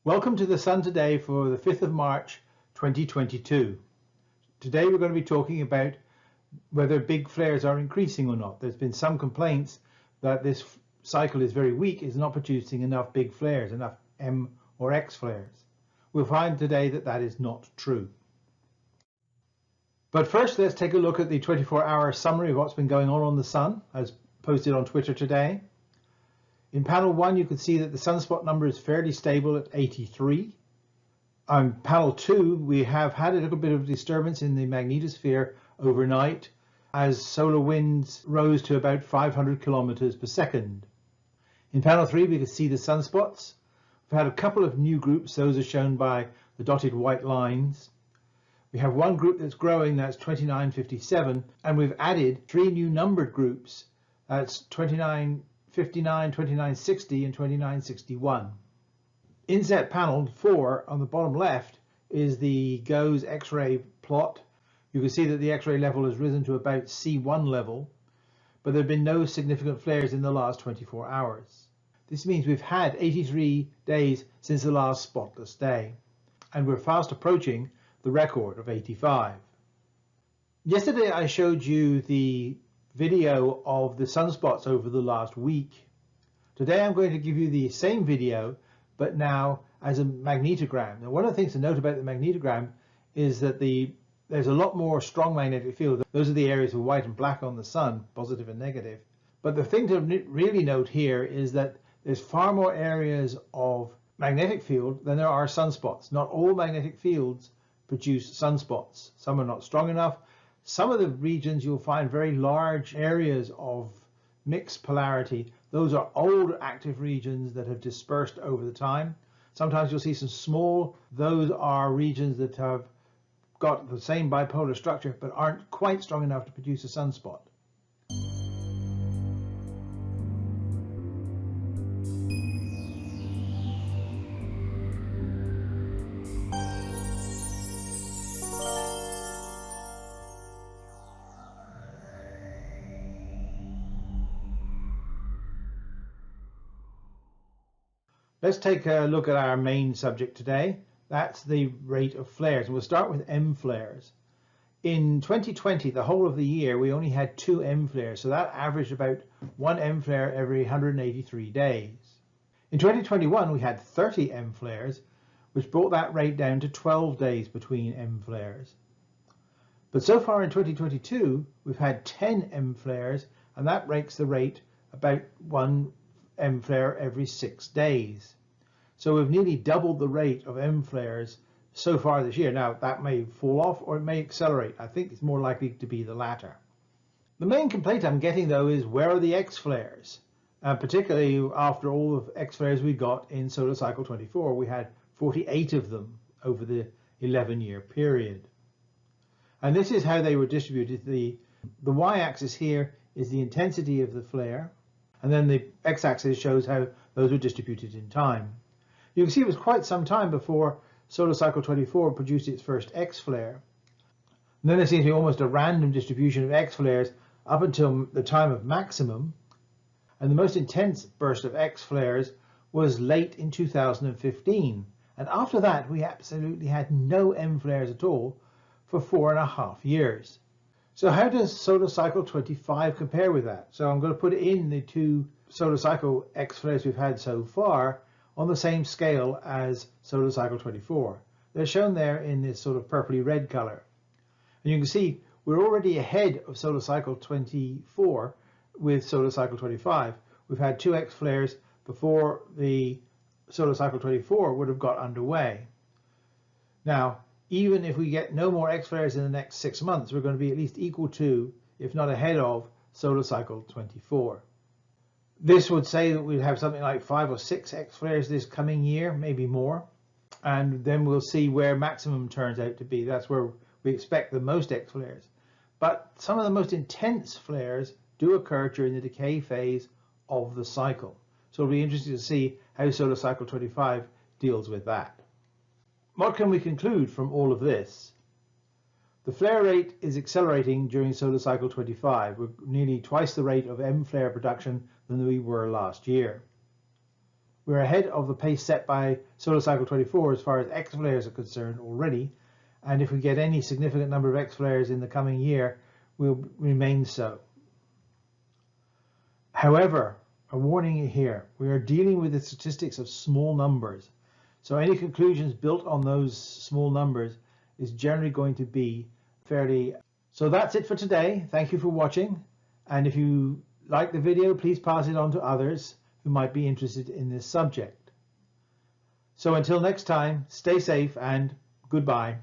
Welcome to the Sun Today for the 5th of March 2022. Today we're going to be talking about whether big flares are increasing or not. There's been some complaints that this cycle is very weak, is not producing enough big flares, enough M or X flares. We'll find today that that is not true. But first, let's take a look at the 24-hour summary of what's been going on the Sun, as posted on Twitter today. In panel 1, you can see that the sunspot number is fairly stable at 83. On panel 2, we have had a little bit of disturbance in the magnetosphere overnight as solar winds rose to about 500 kilometers per second. In panel 3, we can see the sunspots. We've had a couple of new groups. Those are shown by the dotted white lines. We have one group that's growing, that's 2957, and we've added 3 new numbered groups. That's 2959, 2960, and 2961. Inset panel 4 on the bottom left is the GOES X-ray plot. You can see that the X-ray level has risen to about C1 level, but there have been no significant flares in the last 24 hours. This means we've had 83 days since the last spotless day, and we're fast approaching the record of 85. Yesterday I showed you the video of the sunspots over the last week. Today I'm going to give you the same video, but now as a magnetogram. Now, one of the things to note about the magnetogram is that there's a lot more strong magnetic field. Those are the areas of white and black on the Sun, positive and negative. But the thing to really note here is that there's far more areas of magnetic field than there are sunspots. Not all magnetic fields produce sunspots. Some are not strong enough. Some of the regions you'll find very large areas of mixed polarity. Those are old active regions that have dispersed over the time. Sometimes you'll see some small, those are regions that have got the same bipolar structure but aren't quite strong enough to produce a sunspot. Let's take a look at our main subject today. That's the rate of flares. And we'll start with M flares. In 2020, the whole of the year, we only had 2 M flares. So that averaged about 1 M flare every 183 days. In 2021, we had 30 M flares, which brought that rate down to 12 days between M flares. But so far in 2022, we've had 10 M flares, and that makes the rate about 1 M flare every 6 days. So we've nearly doubled the rate of M flares so far this year. Now that may fall off or it may accelerate. I think it's more likely to be the latter. The main complaint I'm getting though is where are the X flares? Particularly after all of X flares we got in solar cycle 24. We had 48 of them over the 11-year period. And this is how they were distributed. The y-axis here is the intensity of the flare. And then the x-axis shows how those were distributed in time. You can see it was quite some time before solar cycle 24 produced its first X flare. And then there seems to be almost a random distribution of X flares up until the time of maximum. And the most intense burst of X flares was late in 2015. And after that, we absolutely had no M flares at all for 4.5 years. So how does solar cycle 25 compare with that? So I'm going to put in the 2 solar cycle X flares we've had so far on the same scale as solar cycle 24. They're shown there in this sort of purpley red color. And you can see we're already ahead of solar cycle 24 with solar cycle 25. We've had 2 X flares before the solar cycle 24 would have got underway. Now, even if we get no more X flares in the next 6 months, we're going to be at least equal to, if not ahead of, solar cycle 24. This would say that we'd have something like 5 or 6 X flares this coming year, maybe more. And then we'll see where maximum turns out to be. That's where we expect the most X flares. But some of the most intense flares do occur during the decay phase of the cycle. So it'll be interesting to see how solar cycle 25 deals with that. What can we conclude from all of this? The flare rate is accelerating during solar cycle 25. We're nearly twice the rate of M flare production than we were last year. We're ahead of the pace set by solar cycle 24 as far as X flares are concerned already, and if we get any significant number of X flares in the coming year, we'll remain so. However, a warning here, we are dealing with the statistics of small numbers, so any conclusions built on those small numbers is generally going to be fairly. So that's it for today. Thank you for watching, and if you like the video, please pass it on to others who might be interested in this subject. So until next time, stay safe and goodbye.